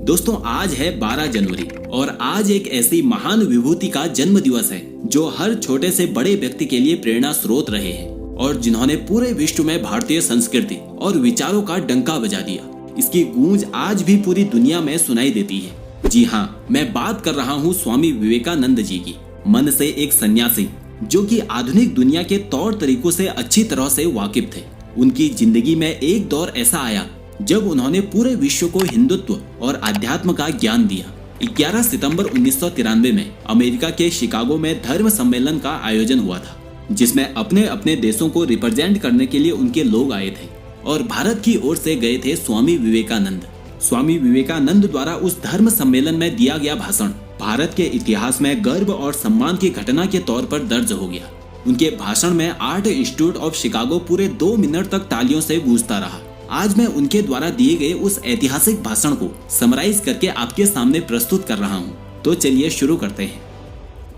दोस्तों आज है 12 जनवरी और आज एक ऐसी महान विभूति का जन्म दिवस है जो हर छोटे से बड़े व्यक्ति के लिए प्रेरणा स्रोत रहे हैं और जिन्होंने पूरे विश्व में भारतीय संस्कृति और विचारों का डंका बजा दिया। इसकी गूंज आज भी पूरी दुनिया में सुनाई देती है। जी हाँ, मैं बात कर रहा हूँ स्वामी विवेकानंद जी की। मन से एक सन्यासी जो कि आधुनिक दुनिया के तौर तरीकों से अच्छी तरह से वाकिफ थे। उनकी जिंदगी में एक दौर ऐसा आया जब उन्होंने पूरे विश्व को हिंदुत्व और अध्यात्म का ज्ञान दिया। 11 सितंबर 1993 में अमेरिका के शिकागो में धर्म सम्मेलन का आयोजन हुआ था, जिसमें अपने अपने देशों को रिप्रेजेंट करने के लिए उनके लोग आए थे और भारत की ओर से गए थे स्वामी विवेकानंद। स्वामी विवेकानंद द्वारा उस धर्म सम्मेलन में दिया गया भाषण भारत के इतिहास में गर्व और सम्मान की घटना के तौर पर दर्ज हो गया। उनके भाषण में आर्ट इंस्टीट्यूट ऑफ शिकागो पूरे 2 मिनट तक तालियों से गूंजता रहा। आज मैं उनके द्वारा दिए गए उस ऐतिहासिक भाषण को समराइज करके आपके सामने प्रस्तुत कर रहा हूँ। तो चलिए शुरू करते हैं।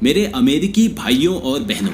मेरे अमेरिकी भाइयों और बहनों,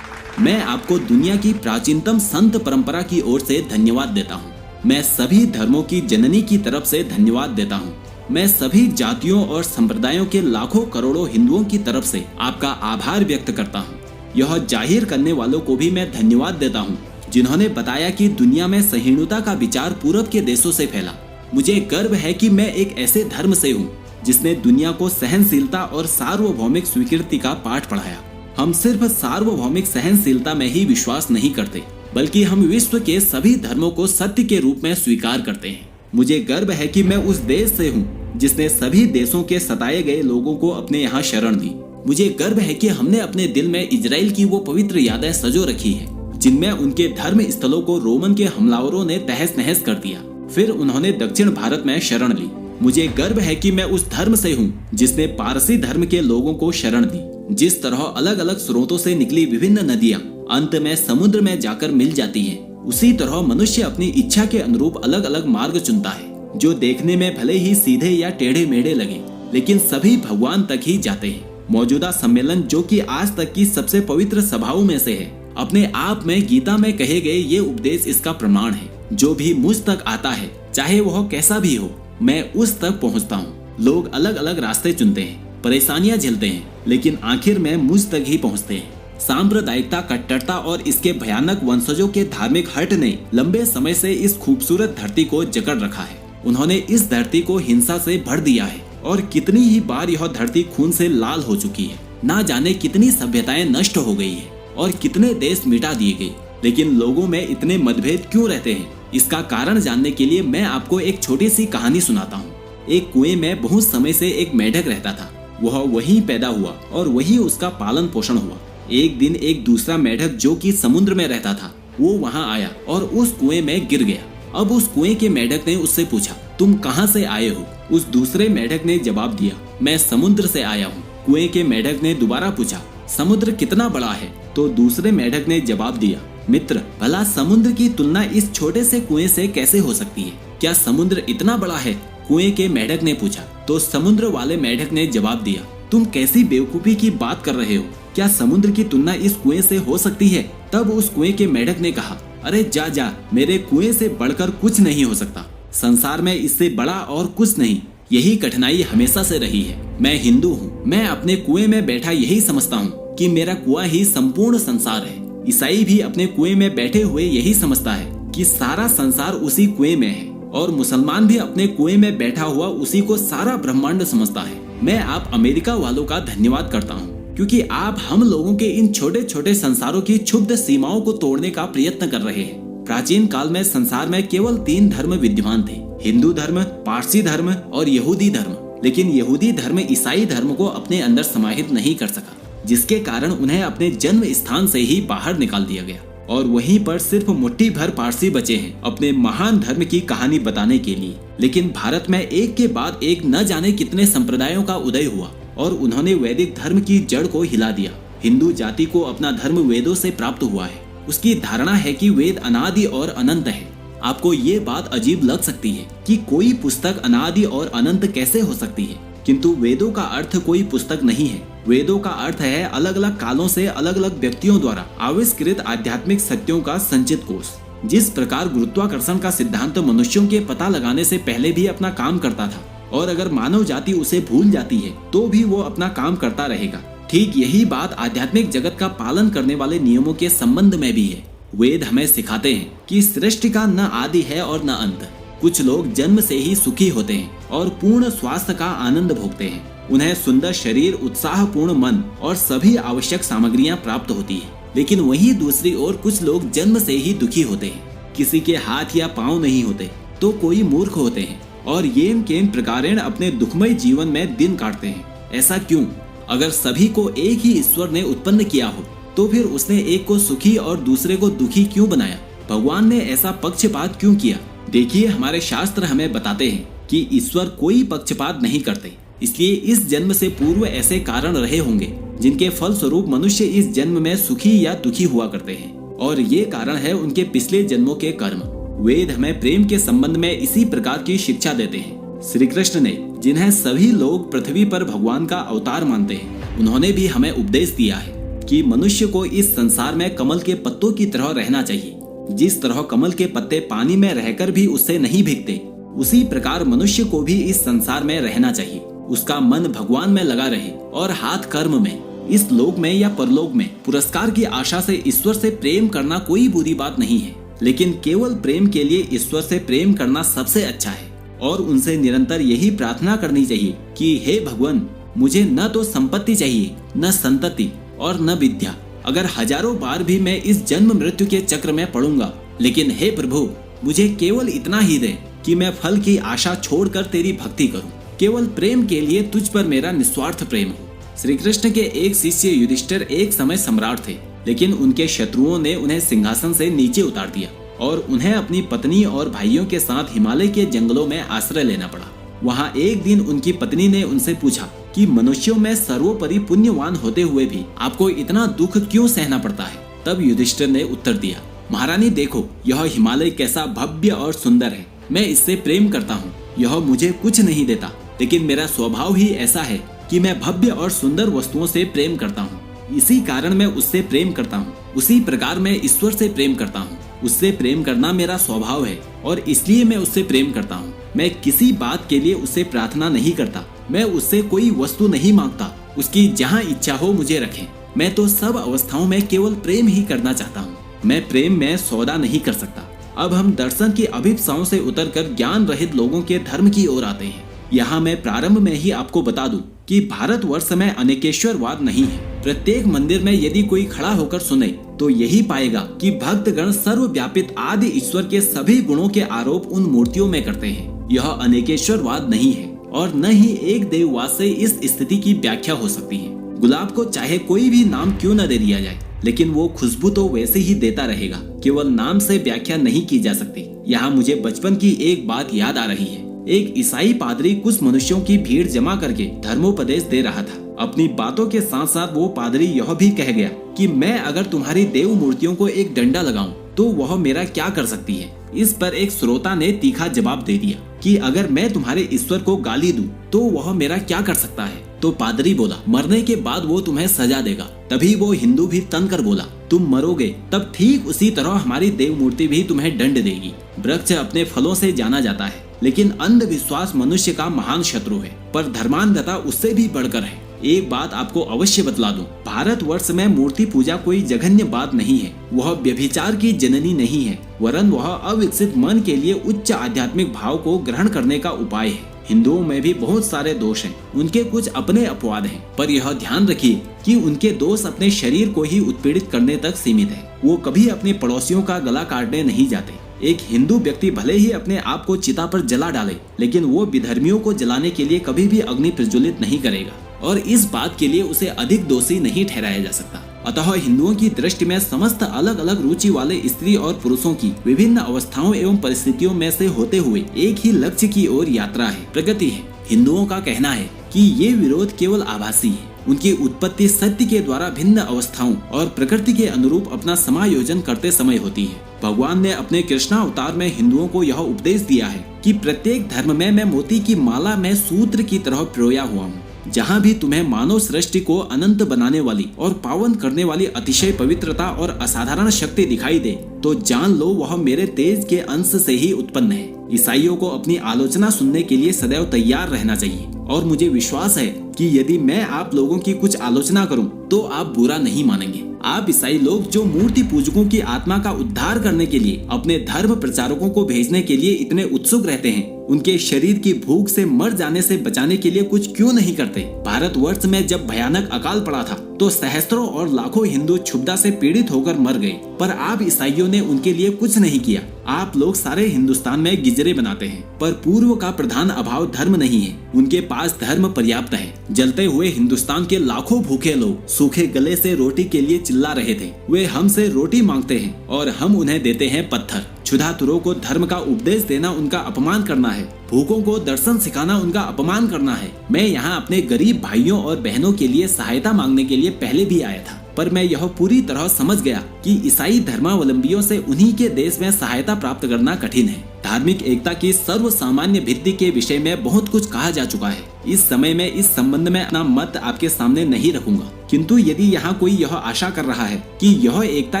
मैं आपको दुनिया की प्राचीनतम संत परंपरा की ओर से धन्यवाद देता हूँ। मैं सभी धर्मों की जननी की तरफ से धन्यवाद देता हूँ। मैं सभी जातियों और संप्रदायों के लाखों करोड़ों हिंदुओं की तरफ से आपका आभार व्यक्त करता हूँ। यह जाहिर करने वालों को भी मैं धन्यवाद देता हूँ जिन्होंने बताया कि दुनिया में सहिष्णुता का विचार पूरब के देशों से फैला। मुझे गर्व है कि मैं एक ऐसे धर्म से हूँ जिसने दुनिया को सहनशीलता और सार्वभौमिक स्वीकृति का पाठ पढ़ाया। हम सिर्फ सार्वभौमिक सहनशीलता में ही विश्वास नहीं करते, बल्कि हम विश्व के सभी धर्मों को सत्य के रूप में स्वीकार करते हैं। मुझे गर्व है कि मैं उस देश से हूँ जिसने सभी देशों के सताए गए लोगों को अपने यहाँ शरण दी। मुझे गर्व है कि हमने अपने दिल में इजराइल की वो पवित्र यादें सजो रखी है जिनमें उनके धर्म स्थलों को रोमन के हमलावरों ने तहस नहस कर दिया। फिर उन्होंने दक्षिण भारत में शरण ली। मुझे गर्व है कि मैं उस धर्म से हूँ जिसने पारसी धर्म के लोगों को शरण दी। जिस तरह अलग अलग स्रोतों से निकली विभिन्न नदियाँ अंत में समुद्र में जाकर मिल जाती हैं, उसी तरह मनुष्य अपनी इच्छा के अनुरूप अलग अलग मार्ग चुनता है जो देखने में भले ही सीधे या टेढ़े मेढ़े लगे, लेकिन सभी भगवान तक ही जाते हैं। मौजूदा सम्मेलन, जो कि आज तक की सबसे पवित्र सभाओं में से है, अपने आप में गीता में कहे गए ये उपदेश इसका प्रमाण है। जो भी मुझ तक आता है, चाहे वह कैसा भी हो, मैं उस तक पहुंचता हूं। लोग अलग अलग रास्ते चुनते हैं, परेशानियां झेलते हैं, लेकिन आखिर में मुझ तक ही पहुंचते हैं। सांप्रदायिकता, कट्टरता और इसके भयानक वंशजों के धार्मिक हट ने लंबे समय से इस खूबसूरत धरती को जकड़ रखा है। उन्होंने इस धरती को हिंसा से भर दिया है और कितनी ही बार यह धरती खून से लाल हो चुकी है। ना जाने कितनी सभ्यताएं नष्ट हो गई है और कितने देश मिटा दिए गए, लेकिन लोगों में इतने मतभेद क्यों रहते हैं? इसका कारण जानने के लिए मैं आपको एक छोटी सी कहानी सुनाता हूँ। एक कुएं में बहुत समय से एक मेढक रहता था। वह वहीं पैदा हुआ और वहीं उसका पालन पोषण हुआ। एक दिन एक दूसरा मेढक जो कि समुद्र में रहता था, वो वहाँ आया और उस कुएं में गिर गया। अब उस कुएं के मेढक ने उससे पूछा, तुम कहाँ से आए हो? उस दूसरे मेढक ने जवाब दिया, मैं समुद्र से आया हूँ। कुएं के मेढक ने दोबारा पूछा, समुद्र कितना बड़ा है? तो दूसरे मेढक ने जवाब दिया, मित्र, भला समुद्र की तुलना इस छोटे से कुएं से कैसे हो सकती है? क्या समुद्र इतना बड़ा है? कुएं के मेढक ने पूछा। तो समुद्र वाले मेढक ने जवाब दिया, तुम कैसी बेवकूफी की बात कर रहे हो? क्या समुद्र की तुलना इस कुएं से हो सकती है? तब उस कुएं के मेढक ने कहा, अरे जा जा, मेरे कुएं से बढ़कर कुछ नहीं हो सकता। संसार में इससे बड़ा और कुछ नहीं। यही कठिनाई हमेशा से रही है। मैं हिंदू हूँ। मैं अपने कुएं में बैठा यही समझता हूँ कि मेरा कुआं ही संपूर्ण संसार है। ईसाई भी अपने कुएं में बैठे हुए यही समझता है कि सारा संसार उसी कुएं में है, और मुसलमान भी अपने कुएं में बैठा हुआ उसी को सारा ब्रह्मांड समझता है। मैं आप अमेरिका वालों का धन्यवाद करता हूँ क्योंकि आप हम लोगों के इन छोटे छोटे संसारों की क्षुब्ध सीमाओं को तोड़ने का प्रयत्न कर रहे हैं। प्राचीन काल में संसार में केवल 3 धर्म विद्यमान थे, हिंदू धर्म, पारसी धर्म और यहूदी धर्म। लेकिन यहूदी धर्म ईसाई धर्म को अपने अंदर समाहित नहीं कर सका, जिसके कारण उन्हें अपने जन्म स्थान से ही बाहर निकाल दिया गया और वहीं पर सिर्फ मुट्ठी भर पारसी बचे हैं अपने महान धर्म की कहानी बताने के लिए। लेकिन भारत में एक के बाद एक न जाने कितने संप्रदायों का उदय हुआ और उन्होंने वैदिक धर्म की जड़ को हिला दिया। हिंदू जाति को अपना धर्म वेदों से प्राप्त हुआ है। उसकी धारणा है कि वेद अनादि और अनंत है। आपको ये बात अजीब लग सकती है कि कोई पुस्तक अनादि और अनंत कैसे हो सकती है, किंतु वेदों का अर्थ कोई पुस्तक नहीं है। वेदों का अर्थ है अलग अलग कालों से अलग अलग व्यक्तियों द्वारा आविष्कृत आध्यात्मिक सत्यों का संचित कोश। जिस प्रकार गुरुत्वाकर्षण का सिद्धांत मनुष्यों के पता लगाने से पहले भी अपना काम करता था, और अगर मानव जाति उसे भूल जाती है तो भी वो अपना काम करता रहेगा। ठीक यही बात आध्यात्मिक जगत का पालन करने वाले नियमों के संबंध में भी है। वेद हमें सिखाते हैं कि सृष्टि का न आदि है और न अंत। कुछ लोग जन्म से ही सुखी होते हैं और पूर्ण स्वास्थ्य का आनंद भोगते हैं। उन्हें सुंदर शरीर, उत्साहपूर्ण मन और सभी आवश्यक सामग्रियां प्राप्त होती है। लेकिन वहीं दूसरी ओर कुछ लोग जन्म से ही दुखी होते हैं। किसी के हाथ या पांव नहीं होते तो कोई मूर्ख होते हैं और येन केन प्रकारेण अपने दुखमय जीवन में दिन काटते हैं। ऐसा क्यों? अगर सभी को एक ही ईश्वर ने उत्पन्न किया हो तो फिर उसने एक को सुखी और दूसरे को दुखी क्यों बनाया? भगवान ने ऐसा पक्षपात क्यों किया? देखिए, हमारे शास्त्र हमें बताते हैं कि ईश्वर कोई पक्षपात नहीं करते। इसलिए इस जन्म से पूर्व ऐसे कारण रहे होंगे जिनके फल स्वरूप मनुष्य इस जन्म में सुखी या दुखी हुआ करते हैं, और ये कारण है उनके पिछले जन्मों के कर्म। वेद हमें प्रेम के संबंध में इसी प्रकार की शिक्षा देते हैं। श्री कृष्ण ने, जिन्हें सभी लोग पृथ्वी पर भगवान का अवतार मानते हैं, उन्होंने भी हमें उपदेश दिया है कि मनुष्य को इस संसार में कमल के पत्तों की तरह रहना चाहिए। जिस तरह कमल के पत्ते पानी में रहकर भी उससे नहीं भीगते, उसी प्रकार मनुष्य को भी इस संसार में रहना चाहिए। उसका मन भगवान में लगा रहे और हाथ कर्म में। इस लोक में या परलोक में पुरस्कार की आशा से ईश्वर से प्रेम करना कोई बुरी बात नहीं है, लेकिन केवल प्रेम के लिए ईश्वर से प्रेम करना सबसे अच्छा है। और उनसे निरंतर यही प्रार्थना करनी चाहिए कि हे भगवान, मुझे न तो संपत्ति चाहिए, न संतति और न विद्या। अगर हजारों बार भी मैं इस जन्म मृत्यु के चक्र में पड़ूंगा, लेकिन हे प्रभु, मुझे केवल इतना ही दे कि मैं फल की आशा छोड़कर तेरी भक्ति करूं। केवल प्रेम के लिए तुझ पर मेरा निस्वार्थ प्रेम हो। श्री कृष्ण के एक शिष्य युधिष्ठिर एक समय सम्राट थे, लेकिन उनके शत्रुओं ने उन्हें सिंहासन से नीचे उतार दिया और उन्हें अपनी पत्नी और भाइयों के साथ हिमालय के जंगलों में आश्रय लेना पड़ा। वहाँ एक दिन उनकी पत्नी ने उनसे पूछा कि मनुष्यों में सर्वोपरि पुण्यवान होते हुए भी आपको इतना दुख क्यों सहना पड़ता है? तब युधिष्ठिर ने उत्तर दिया, महारानी देखो, यह हिमालय कैसा भव्य और सुंदर है। मैं इससे प्रेम करता हूँ। यह मुझे कुछ नहीं देता, लेकिन मेरा स्वभाव ही ऐसा है कि मैं भव्य और सुंदर वस्तुओं से प्रेम करता हूँ। इसी कारण मैं उससे प्रेम करता हूँ। उसी प्रकार मैं ईश्वर से प्रेम करता हूँ। उससे प्रेम करना मेरा स्वभाव है और इसलिए मैं उससे प्रेम करता हूँ। मैं किसी बात के लिए उससे प्रार्थना नहीं करता। मैं उससे कोई वस्तु नहीं मांगता। उसकी जहाँ इच्छा हो मुझे रखें। मैं तो सब अवस्थाओं में केवल प्रेम ही करना चाहता हूँ। मैं प्रेम में सौदा नहीं कर सकता। अब हम दर्शन की अभिप्साओं से उतरकर ज्ञान रहित लोगों के धर्म की ओर आते हैं। यहाँ मैं प्रारंभ में ही आपको बता दूं कि भारतवर्ष में अनेकेश्वरवाद नहीं है। प्रत्येक मंदिर में यदि कोई खड़ा होकर सुने तो यही पाएगा कि भक्तगण सर्वव्यापित आदि ईश्वर के सभी गुणों के आरोप उन मूर्तियों में करते हैं। यह अनेकेश्वरवाद नहीं है और न ही एक देववाद से इस स्थिति की व्याख्या हो सकती है। गुलाब को चाहे कोई भी नाम क्यों न दे दिया जाए, लेकिन वो खुशबू तो वैसे ही देता रहेगा। केवल नाम से व्याख्या नहीं की जा सकती। यहाँ मुझे बचपन की एक बात याद आ रही है। एक ईसाई पादरी कुछ मनुष्यों की भीड़ जमा करके धर्मोपदेश दे रहा था। अपनी बातों के साथ साथ वो पादरी यह भी कह गया कि मैं अगर तुम्हारी देव मूर्तियों को एक डंडा लगाऊं तो वह मेरा क्या कर सकती है। इस पर एक श्रोता ने तीखा जवाब दे दिया कि अगर मैं तुम्हारे ईश्वर को गाली दूं तो वह मेरा क्या कर सकता है। तो पादरी बोला, मरने के बाद वो तुम्हें सजा देगा। तभी वो हिंदू भी तन कर बोला, तुम मरोगे तब ठीक उसी तरह हमारी देव मूर्ति भी तुम्हें दंड देगी। वृक्ष अपने फलों से जाना जाता है, लेकिन अंधविश्वास मनुष्य का महान शत्रु है, पर धर्मांधता उससे भी बढ़कर है। एक बात आपको अवश्य बतला दूं, भारतवर्ष में मूर्ति पूजा कोई जघन्य बात नहीं है। वह व्यभिचार की जननी नहीं है, वरन वह अविकसित मन के लिए उच्च आध्यात्मिक भाव को ग्रहण करने का उपाय है। हिंदुओं में भी बहुत सारे दोष हैं, उनके कुछ अपने अपवाद हैं, पर यह ध्यान रखिए कि उनके दोष अपने शरीर को ही उत्पीड़ित करने तक सीमित है। वो कभी अपने पड़ोसियों का गला काटने नहीं जाते। एक हिंदू व्यक्ति भले ही अपने आप को चिता पर जला डाले, लेकिन वो विधर्मियों को जलाने के लिए कभी भी अग्नि प्रज्वलित नहीं करेगा और इस बात के लिए उसे अधिक दोषी नहीं ठहराया जा सकता। अतः हिंदुओं की दृष्टि में समस्त अलग अलग रुचि वाले स्त्री और पुरुषों की विभिन्न अवस्थाओं एवं परिस्थितियों में से होते हुए एक ही लक्ष्य की ओर यात्रा है, प्रगति है। हिंदुओं का कहना है कि ये विरोध केवल आभासी है। उनकी उत्पत्ति सत्य के द्वारा भिन्न अवस्थाओं और प्रकृति के अनुरूप अपना समायोजन करते समय होती है। भगवान ने अपने कृष्णा अवतार में हिंदुओं को यह उपदेश दिया है कि प्रत्येक धर्म में मैं मोती की माला में सूत्र की तरह पिरोया हुआ हूँ। जहाँ भी तुम्हें मानव सृष्टि को अनंत बनाने वाली और पावन करने वाली अतिशय पवित्रता और असाधारण शक्ति दिखाई दे, तो जान लो वह मेरे तेज के अंश से ही उत्पन्न है। ईसाइयों को अपनी आलोचना सुनने के लिए सदैव तैयार रहना चाहिए और मुझे विश्वास है कि यदि मैं आप लोगों की कुछ आलोचना करूं तो आप बुरा नहीं मानेंगे। आप ईसाई लोग जो मूर्ति पूजकों की आत्मा का उद्धार करने के लिए अपने धर्म प्रचारकों को भेजने के लिए इतने उत्सुक रहते हैं, उनके शरीर की भूख से मर जाने से बचाने के लिए कुछ क्यों नहीं करते? भारतवर्ष में जब भयानक अकाल पड़ा था तो सहस्त्रों और लाखों हिंदू क्षुब्धा से पीड़ित होकर मर गए, पर आप ईसाइयों ने उनके लिए कुछ नहीं किया। आप लोग सारे हिंदुस्तान में गिजरे बनाते हैं, पर पूर्व का प्रधान अभाव धर्म नहीं है, उनके पास धर्म पर्याप्त है। जलते हुए हिंदुस्तान के लाखों भूखे लोग सूखे गले से रोटी के लिए चिल्ला रहे थे। वे हमसे रोटी मांगते हैं और हम उन्हें देते हैं पत्थर। क्षुधातुरों को धर्म का उपदेश देना उनका अपमान करना है, भूखों को दर्शन सिखाना उनका अपमान करना है। मैं यहाँ अपने गरीब भाइयों और बहनों के लिए सहायता मांगने के लिए पहले भी आया था, पर मैं यह पूरी तरह समझ गया कि ईसाई धर्मावलंबियों से उन्हीं के देश में सहायता प्राप्त करना कठिन है। धार्मिक एकता की सर्व सामान्य भित्ति के विषय में बहुत कुछ कहा जा चुका है। इस समय में इस संबंध में अपना मत आपके सामने नहीं रखूंगा, किंतु यदि यहाँ कोई यह आशा कर रहा है कि यह एकता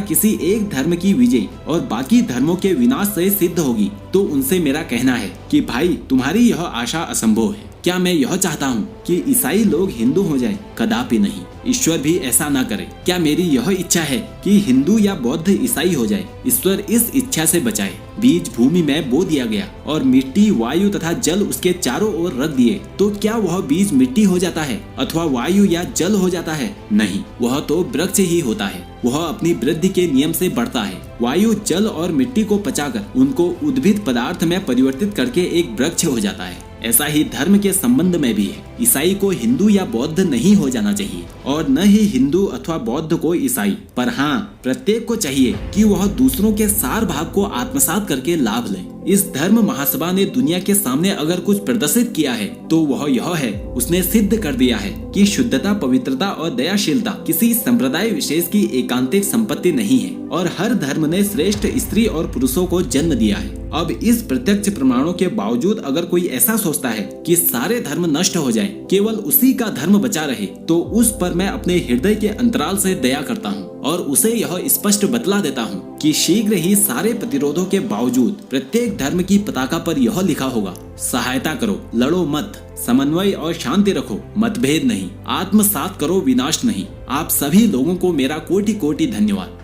किसी एक धर्म की विजय और बाकी धर्मों के विनाश से सिद्ध होगी, तो उनसे मेरा कहना है कि भाई तुम्हारी यह आशा असंभव है। क्या मैं यह चाहता हूँ कि ईसाई लोग हिंदू हो जाएं? कदापि नहीं, ईश्वर भी ऐसा ना करे। क्या मेरी यह इच्छा है कि हिंदू या बौद्ध ईसाई हो जाए? ईश्वर इस इच्छा से बचाए। बीज भूमि में बो दिया गया और मिट्टी, वायु तथा जल उसके चारों ओर रख दिए, तो क्या वह बीज मिट्टी हो जाता है अथवा वायु या जल हो जाता है? नहीं, वह तो वृक्ष ही होता है। वह अपनी वृद्धि के नियम से बढ़ता है। वायु, जल और मिट्टी को पचाकर उनको उद्भिद पदार्थ में परिवर्तित करके एक वृक्ष हो जाता है। ऐसा ही धर्म के संबंध में भी है। ईसाई को हिंदू या बौद्ध नहीं हो जाना चाहिए और न ही हिंदू अथवा बौद्ध को ईसाई, पर हाँ प्रत्येक को चाहिए कि वह दूसरों के सार भाग को आत्मसात करके लाभ ले। इस धर्म महासभा ने दुनिया के सामने अगर कुछ प्रदर्शित किया है तो वह यह है, उसने सिद्ध कर दिया है कि शुद्धता, पवित्रता और दयाशीलता किसी संप्रदाय विशेष की एकांतिक संपत्ति नहीं है और हर धर्म ने श्रेष्ठ स्त्री और पुरुषों को जन्म दिया है। अब इस प्रत्यक्ष प्रमाणों के बावजूद अगर कोई ऐसा सोचता है कि सारे धर्म नष्ट हो जाएं, केवल उसी का धर्म बचा रहे, तो उस पर मैं अपने हृदय के अंतराल से दया करता हूँ और उसे यह स्पष्ट बतला देता हूँ कि शीघ्र ही सारे प्रतिरोधों के बावजूद प्रत्येक धर्म की पताका पर यह लिखा होगा, सहायता करो, लड़ो मत, समन्वय और शांति रखो, मतभेद नहीं, आत्मसात करो, विनाश नहीं। आप सभी लोगों को मेरा कोटि कोटि धन्यवाद।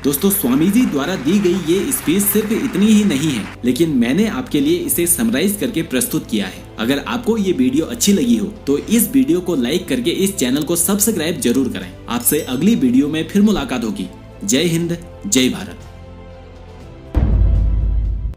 दोस्तों, स्वामी जी द्वारा दी गई ये स्पीच सिर्फ इतनी ही नहीं है, लेकिन मैंने आपके लिए इसे समराइज करके प्रस्तुत किया है। अगर आपको ये वीडियो अच्छी लगी हो तो इस वीडियो को लाइक करके इस चैनल को सब्सक्राइब जरूर करें। आपसे अगली वीडियो में फिर मुलाकात होगी। जय हिंद, जय भारत।